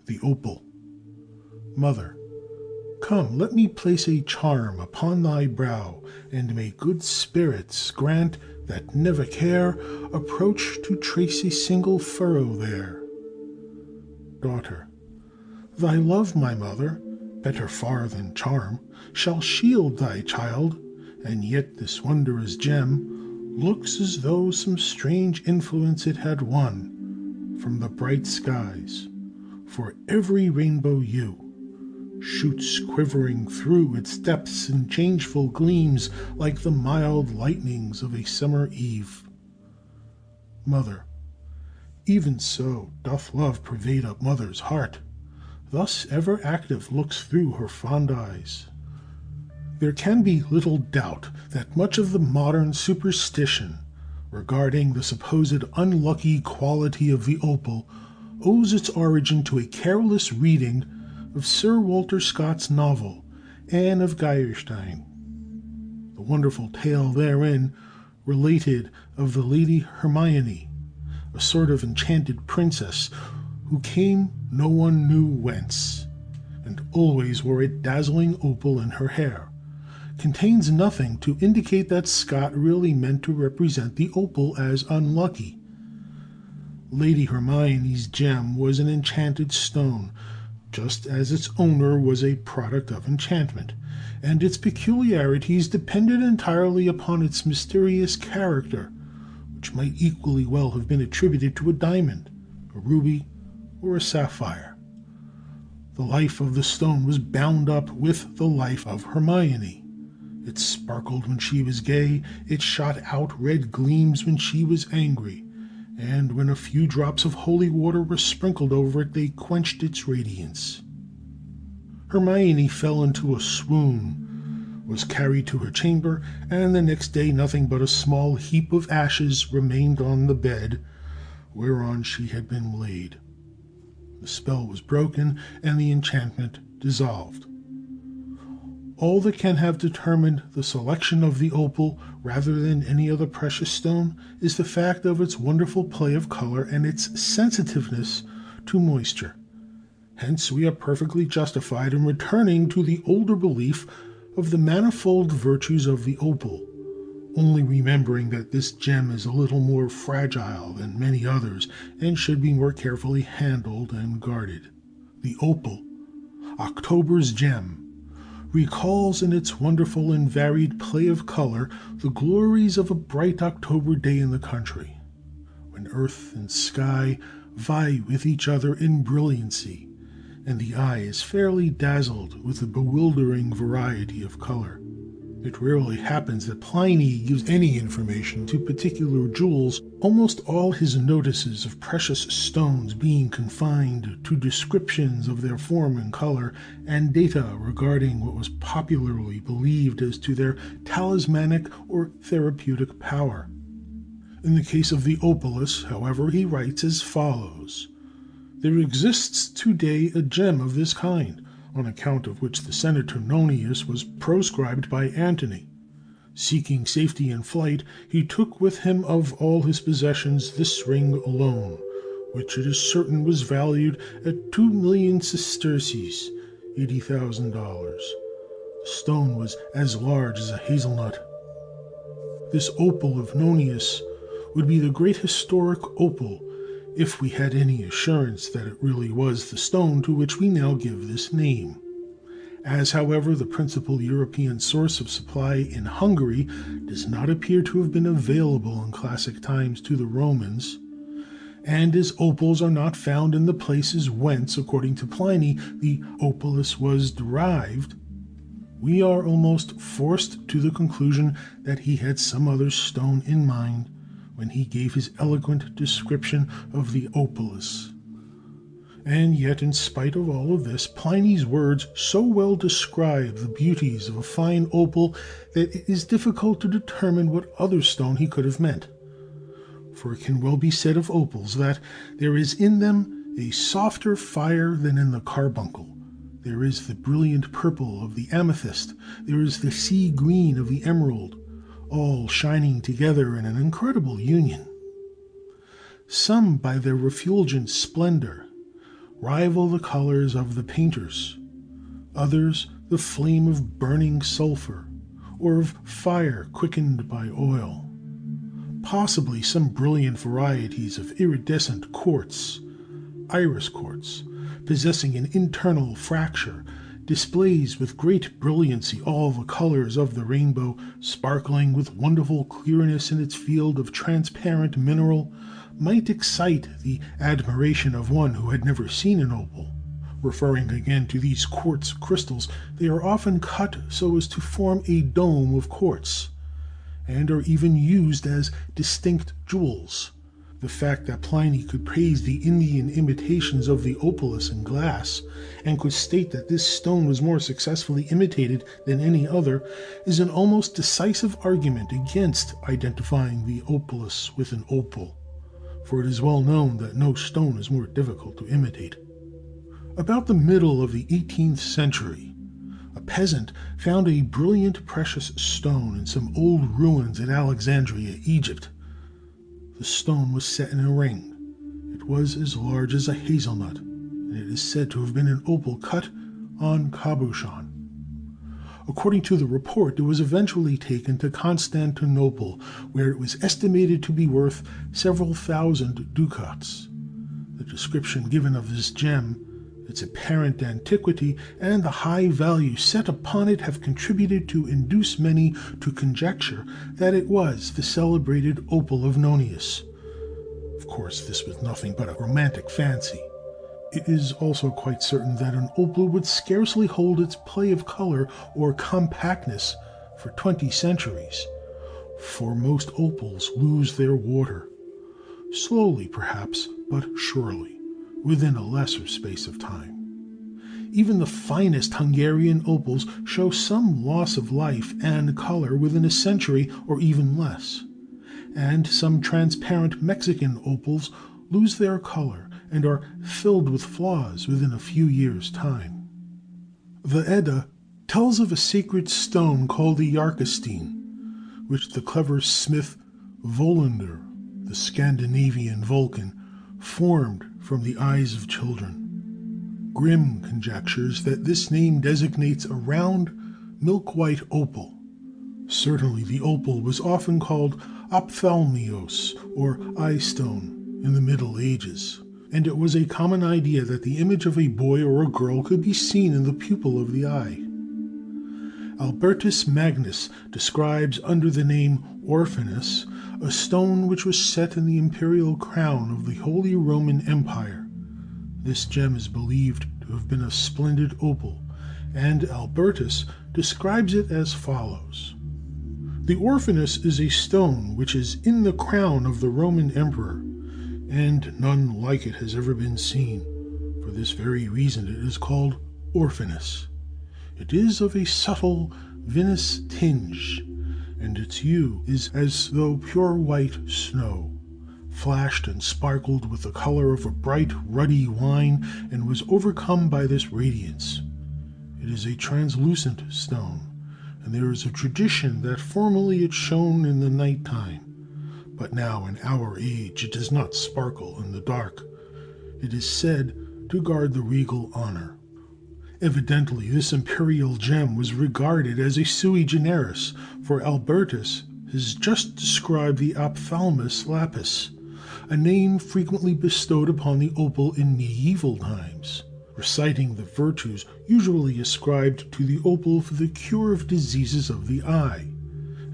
The Opal. Mother, come, let me place a charm upon thy brow, and may good spirits grant that never care approach to trace a single furrow there. Daughter, thy love, my mother, better far than charm, shall shield thy child, and yet this wondrous gem looks as though some strange influence it had won from the bright skies, for every rainbow hue shoots quivering through its depths in changeful gleams like the mild lightnings of a summer eve. Mother, even so doth love pervade a mother's heart, thus ever active looks through her fond eyes. There can be little doubt that much of the modern superstition regarding the supposed unlucky quality of the opal owes its origin to a careless reading of Sir Walter Scott's novel, Anne of Geierstein. The wonderful tale therein related of the Lady Hermione, a sort of enchanted princess who came no one knew whence, and always wore a dazzling opal in her hair, contains nothing to indicate that Scott really meant to represent the opal as unlucky. Lady Hermione's gem was an enchanted stone, just as its owner was a product of enchantment, and its peculiarities depended entirely upon its mysterious character, which might equally well have been attributed to a diamond, a ruby, or a sapphire. The life of the stone was bound up with the life of Hermione. It sparkled when she was gay, it shot out red gleams when she was angry, and when a few drops of holy water were sprinkled over it, they quenched its radiance. Hermione fell into a swoon, was carried to her chamber, and the next day nothing but a small heap of ashes remained on the bed whereon she had been laid. The spell was broken, and the enchantment dissolved. All that can have determined the selection of the opal rather than any other precious stone is the fact of its wonderful play of color and its sensitiveness to moisture. Hence we are perfectly justified in returning to the older belief of the manifold virtues of the opal, only remembering that this gem is a little more fragile than many others and should be more carefully handled and guarded. The opal, October's gem, recalls in its wonderful and varied play of color the glories of a bright October day in the country, when earth and sky vie with each other in brilliancy, and the eye is fairly dazzled with the bewildering variety of color. It rarely happens that Pliny gives any information to particular jewels, almost all his notices of precious stones being confined to descriptions of their form and color, and data regarding what was popularly believed as to their talismanic or therapeutic power. In the case of the opalus, however, he writes as follows: "There exists today a gem of this kind, on account of which the Senator Nonius was proscribed by Antony. Seeking safety in flight, he took with him of all his possessions this ring alone, which it is certain was valued at 2,000,000 sesterces $80,000. The stone was as large as a hazelnut. This opal of Nonius would be the great historic opal, if we had any assurance that it really was the stone to which we now give this name. As, however, the principal European source of supply in Hungary does not appear to have been available in classic times to the Romans, and as opals are not found in the places whence, according to Pliny, the opalus was derived, we are almost forced to the conclusion that he had some other stone in mind when he gave his eloquent description of the opalus. And yet, in spite of all of this, Pliny's words so well describe the beauties of a fine opal that it is difficult to determine what other stone he could have meant. For it can well be said of opals that there is in them a softer fire than in the carbuncle. There is the brilliant purple of the amethyst, there is the sea green of the emerald, all shining together in an incredible union. Some, by their refulgent splendor, rival the colors of the painters, others the flame of burning sulfur, or of fire quickened by oil. Possibly some brilliant varieties of iridescent quartz, iris quartz, possessing an internal fracture, displays with great brilliancy all the colors of the rainbow, sparkling with wonderful clearness in its field of transparent mineral, might excite the admiration of one who had never seen an opal. Referring again to these quartz crystals, they are often cut so as to form a dome of quartz, and are even used as distinct jewels. The fact that Pliny could praise the Indian imitations of the opalus in glass, and could state that this stone was more successfully imitated than any other, is an almost decisive argument against identifying the opalus with an opal, for it is well known that no stone is more difficult to imitate. About the middle of the 18th century, a peasant found a brilliant precious stone in some old ruins at Alexandria, Egypt. The stone was set in a ring. It was as large as a hazelnut, and it is said to have been an opal cut on cabochon. According to the report, it was eventually taken to Constantinople, where it was estimated to be worth several thousand ducats. The description given of this gem, its apparent antiquity, and the high value set upon it have contributed to induce many to conjecture that it was the celebrated opal of Nonius. Of course, this was nothing but a romantic fancy. It is also quite certain that an opal would scarcely hold its play of color or compactness for 20 centuries, for most opals lose their water. Slowly, perhaps, but surely, within a lesser space of time. Even the finest Hungarian opals show some loss of life and color within a century or even less, and some transparent Mexican opals lose their color and are filled with flaws within a few years' time. The Edda tells of a sacred stone called the Yarkestein, which the clever smith Volander, the Scandinavian Vulcan, formed from the eyes of children. Grimm conjectures that this name designates a round, milk-white opal. Certainly the opal was often called ophthalmios, or eye stone, in the Middle Ages, and it was a common idea that the image of a boy or a girl could be seen in the pupil of the eye. Albertus Magnus describes under the name orphanus a stone which was set in the imperial crown of the Holy Roman Empire. This gem is believed to have been a splendid opal, and Albertus describes it as follows. The orphanus is a stone which is in the crown of the Roman emperor, and none like it has ever been seen. For this very reason it is called orphanus. It is of a subtle vinous tinge, and its hue is as though pure white snow, flashed and sparkled with the color of a bright ruddy wine, and was overcome by this radiance. It is a translucent stone, and there is a tradition that formerly it shone in the night time, but now in our age it does not sparkle in the dark. It is said to guard the regal honor. Evidently this imperial gem was regarded as a sui generis, for Albertus has just described the ophthalmus lapis, a name frequently bestowed upon the opal in medieval times, reciting the virtues usually ascribed to the opal for the cure of diseases of the eye,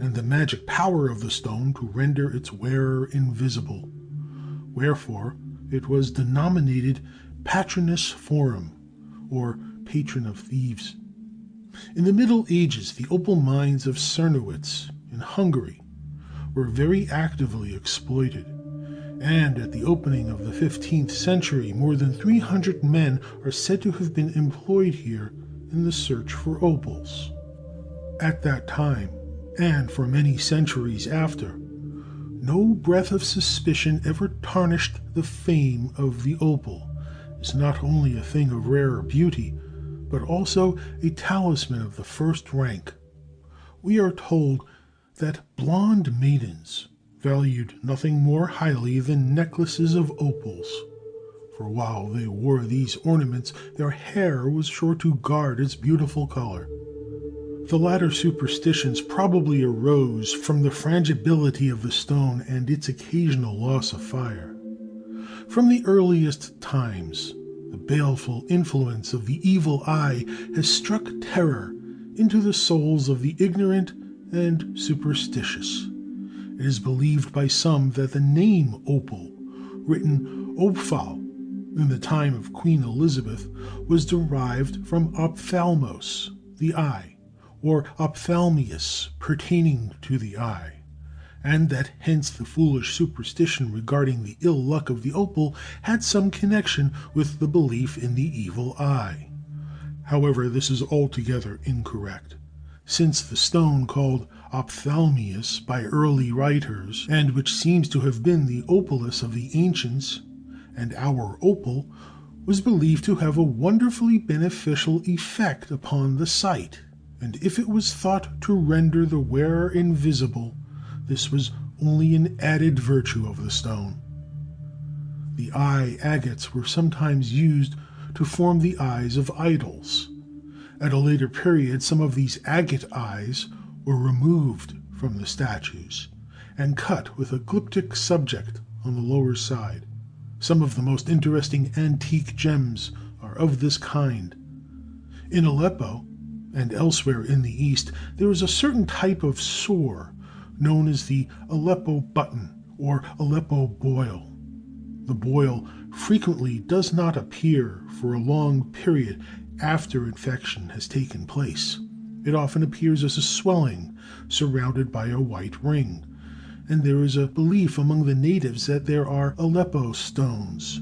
and the magic power of the stone to render its wearer invisible. Wherefore it was denominated Patronus Forum, or patron of thieves. In the Middle Ages, the opal mines of Czernowitz in Hungary were very actively exploited, and at the opening of the 15th century, more than 300 men are said to have been employed here in the search for opals. At that time, and for many centuries after, no breath of suspicion ever tarnished the fame of the opal as not only a thing of rare beauty, but also a talisman of the first rank. We are told that blonde maidens valued nothing more highly than necklaces of opals, for while they wore these ornaments, their hair was sure to guard its beautiful color. The latter superstitions probably arose from the frangibility of the stone and its occasional loss of fire. From the earliest times, the baleful influence of the evil eye has struck terror into the souls of the ignorant and superstitious. It is believed by some that the name opal, written opphal in the time of Queen Elizabeth, was derived from ophthalmos, the eye, or ophthalmius, pertaining to the eye, and that hence the foolish superstition regarding the ill luck of the opal had some connection with the belief in the evil eye. However, this is altogether incorrect, since the stone called ophthalmius by early writers, and which seems to have been the opalus of the ancients, and our opal, was believed to have a wonderfully beneficial effect upon the sight, and if it was thought to render the wearer invisible, this was only an added virtue of the stone. The eye agates were sometimes used to form the eyes of idols. At a later period, some of these agate eyes were removed from the statues and cut with a glyptic subject on the lower side. Some of the most interesting antique gems are of this kind. In Aleppo and elsewhere in the East, there is a certain type of sore known as the Aleppo button or Aleppo boil. The boil frequently does not appear for a long period after infection has taken place. It often appears as a swelling surrounded by a white ring, and there is a belief among the natives that there are Aleppo stones,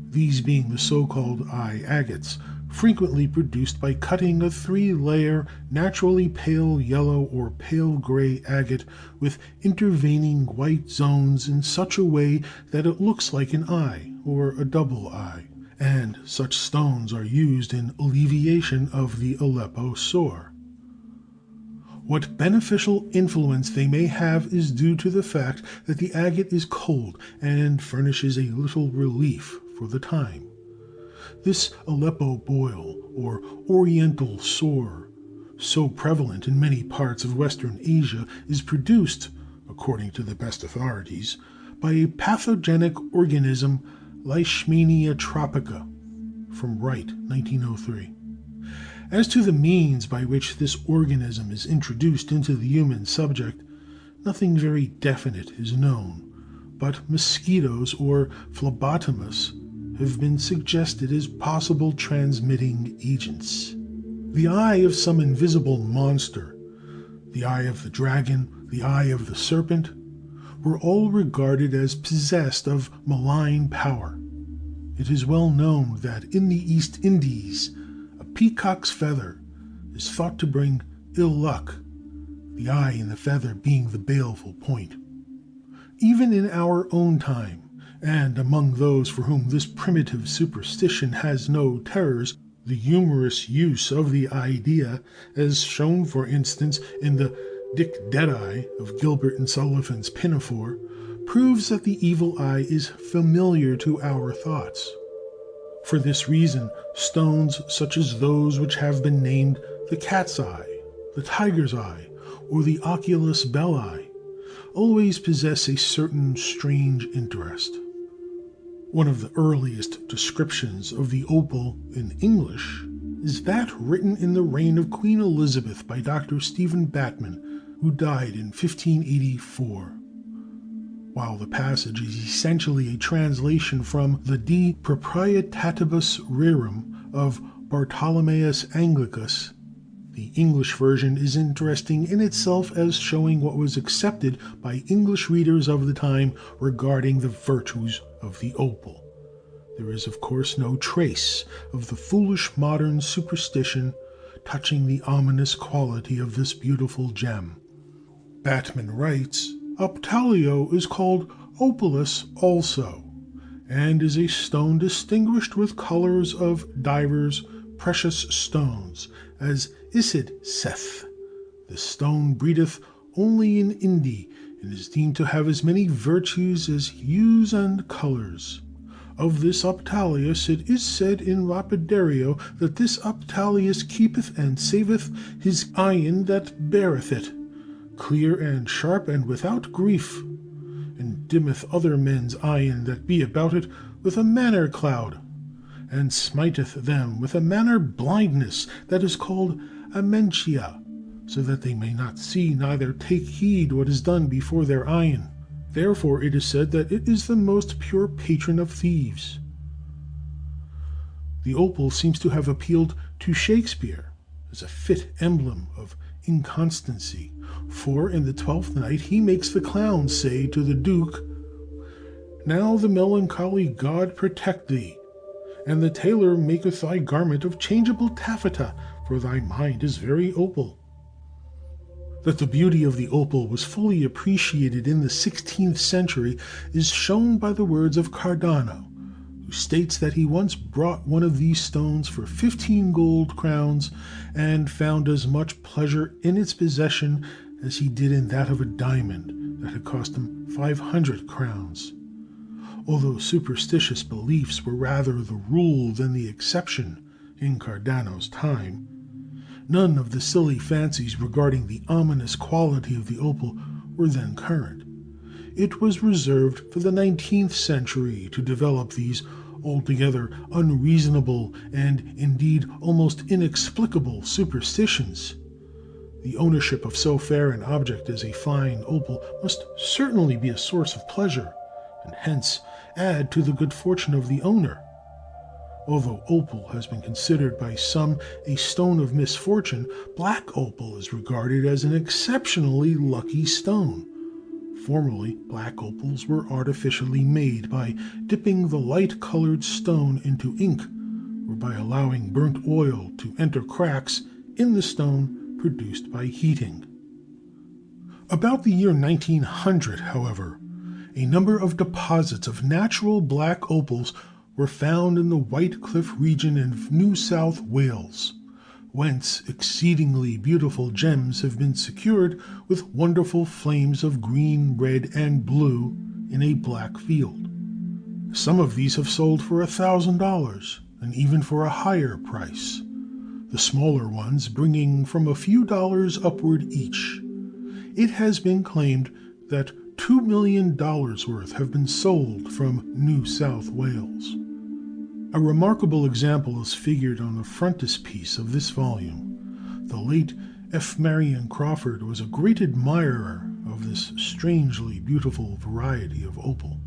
these being the so-called eye agates, frequently produced by cutting a 3-layer, naturally pale yellow or pale gray agate with intervening white zones in such a way that it looks like an eye or a double eye, and such stones are used in alleviation of the Aleppo sore. What beneficial influence they may have is due to the fact that the agate is cold and furnishes a little relief for the time. This Aleppo boil, or Oriental sore, so prevalent in many parts of Western Asia, is produced, according to the best authorities, by a pathogenic organism, Leishmania tropica, from Wright, 1903. As to the means by which this organism is introduced into the human subject, nothing very definite is known, but mosquitoes or phlebotomus have been suggested as possible transmitting agents. The eye of some invisible monster, the eye of the dragon, the eye of the serpent, were all regarded as possessed of malign power. It is well known that in the East Indies a peacock's feather is thought to bring ill luck, the eye in the feather being the baleful point. Even in our own time, and among those for whom this primitive superstition has no terrors, the humorous use of the idea, as shown for instance in the Dick Deadeye of Gilbert and Sullivan's Pinafore, proves that the evil eye is familiar to our thoughts. For this reason, stones such as those which have been named the cat's eye, the tiger's eye, or the oculus belli always possess a certain strange interest. One of the earliest descriptions of the opal in English is that written in the reign of Queen Elizabeth by Dr. Stephen Batman, who died in 1584. While the passage is essentially a translation from the De Proprietatibus Rerum of Bartholomeus Anglicus, the English version is interesting in itself as showing what was accepted by English readers of the time regarding the virtues of the opal. There is, of course, no trace of the foolish modern superstition touching the ominous quality of this beautiful gem. Batman writes, "Optalio is called opalus also, and is a stone distinguished with colors of divers precious stones, as Isid saith. This stone breedeth only in Indi, and is deemed to have as many virtues as hues and colors. Of this Optalius it is said in Lapidario that this Optalius keepeth and saveth his eyen that beareth it, clear and sharp and without grief, and dimmeth other men's eyen that be about it with a manner cloud, and smiteth them with a manner blindness that is called amentia, so that they may not see neither take heed what is done before their eyen. Therefore it is said that it is the most pure patron of thieves. The opal seems to have appealed to Shakespeare as a fit emblem of inconstancy, for in the 12th night he makes the clown say to the Duke, "Now the melancholy god protect thee, and the tailor maketh thy garment of changeable taffeta, for thy mind is very opal." That the beauty of the opal was fully appreciated in the 16th century is shown by the words of Cardano, who states that he once bought one of these stones for 15 gold crowns, and found as much pleasure in its possession as he did in that of a diamond that had cost him 500 crowns. Although superstitious beliefs were rather the rule than the exception in Cardano's time, none of the silly fancies regarding the ominous quality of the opal were then current. It was reserved for the 19th century to develop these altogether unreasonable and indeed almost inexplicable superstitions. The ownership of so fair an object as a fine opal must certainly be a source of pleasure, and hence add to the good fortune of the owner. Although opal has been considered by some a stone of misfortune, black opal is regarded as an exceptionally lucky stone. Formerly, black opals were artificially made by dipping the light-colored stone into ink, or by allowing burnt oil to enter cracks in the stone produced by heating. About the year 1900, however, a number of deposits of natural black opals were found in the White Cliff region in New South Wales, whence exceedingly beautiful gems have been secured with wonderful flames of green, red, and blue in a black field. Some of these have sold for $1,000, and even for a higher price, the smaller ones bringing from a few dollars upward each. It has been claimed that $2 million worth have been sold from New South Wales. A remarkable example is figured on the frontispiece of this volume. The late F. Marion Crawford was a great admirer of this strangely beautiful variety of opal.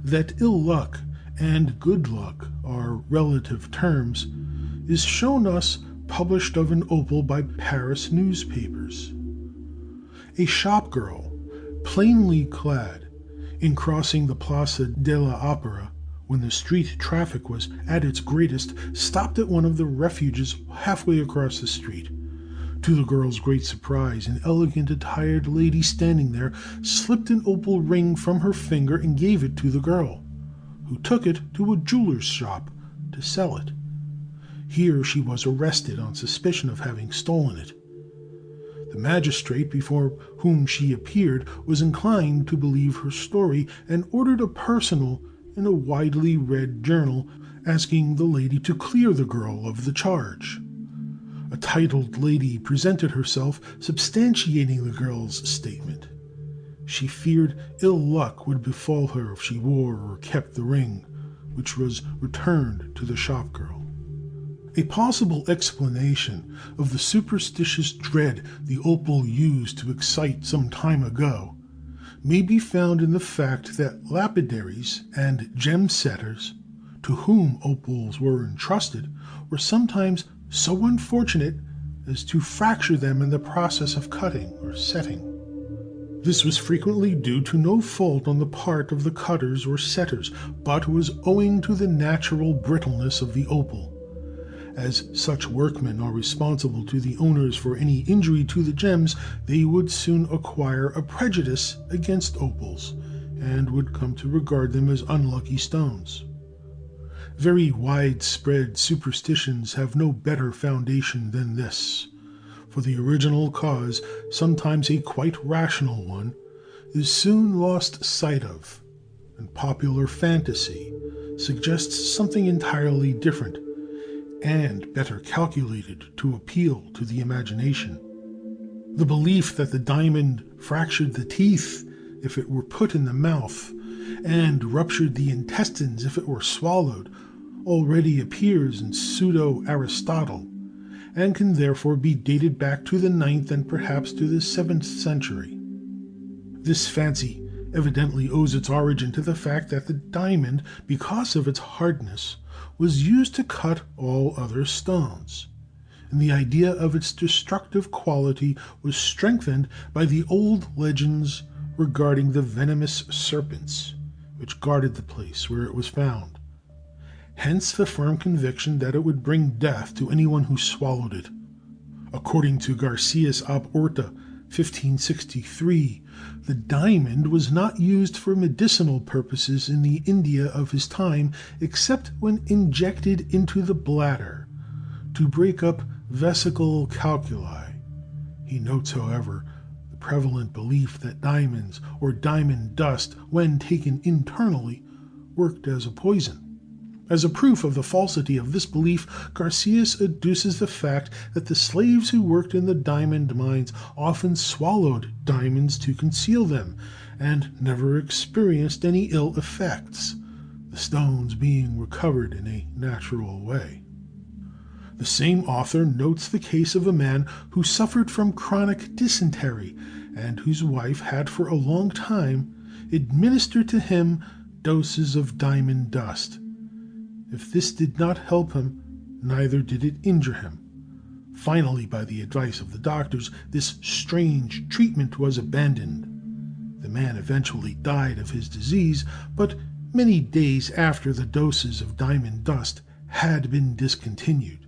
That ill luck and good luck are relative terms is shown us published of an opal by Paris newspapers. A shopgirl, plainly clad, in crossing the Place de l'Opéra, when the street traffic was at its greatest, stopped at one of the refuges halfway across the street. To the girl's great surprise, an elegant attired lady standing there slipped an opal ring from her finger and gave it to the girl, who took it to a jeweler's shop to sell it. Here she was arrested on suspicion of having stolen it. The magistrate before whom she appeared was inclined to believe her story, and ordered a personal in a widely read journal asking the lady to clear the girl of the charge. A titled lady presented herself, substantiating the girl's statement. She feared ill luck would befall her if she wore or kept the ring, which was returned to the shopgirl. A possible explanation of the superstitious dread the opal used to excite some time ago may be found in the fact that lapidaries and gem setters to whom opals were entrusted were sometimes so unfortunate as to fracture them in the process of cutting or setting. This was frequently due to no fault on the part of the cutters or setters, but was owing to the natural brittleness of the opal. As such workmen are responsible to the owners for any injury to the gems, they would soon acquire a prejudice against opals, and would come to regard them as unlucky stones. Very widespread superstitions have no better foundation than this, for the original cause, sometimes a quite rational one, is soon lost sight of, and popular fantasy suggests something entirely different and better calculated to appeal to the imagination. The belief that the diamond fractured the teeth if it were put in the mouth and ruptured the intestines if it were swallowed already appears in pseudo-Aristotle, and can therefore be dated back to the 9th and perhaps to the 7th century. This fancy evidently owes its origin to the fact that the diamond, because of its hardness, was used to cut all other stones, and the idea of its destructive quality was strengthened by the old legends regarding the venomous serpents which guarded the place where it was found. Hence the firm conviction that it would bring death to anyone who swallowed it. According to Garcias ab Orta, 1563, the diamond was not used for medicinal purposes in the India of his time except when injected into the bladder to break up vesical calculi. He notes, however, the prevalent belief that diamonds or diamond dust, when taken internally, worked as a poison. As a proof of the falsity of this belief, Garcias adduces the fact that the slaves who worked in the diamond mines often swallowed diamonds to conceal them, and never experienced any ill effects, the stones being recovered in a natural way. The same author notes the case of a man who suffered from chronic dysentery, and whose wife had for a long time administered to him doses of diamond dust. If this did not help him, neither did it injure him. Finally, by the advice of the doctors, this strange treatment was abandoned. The man eventually died of his disease, but many days after the doses of diamond dust had been discontinued.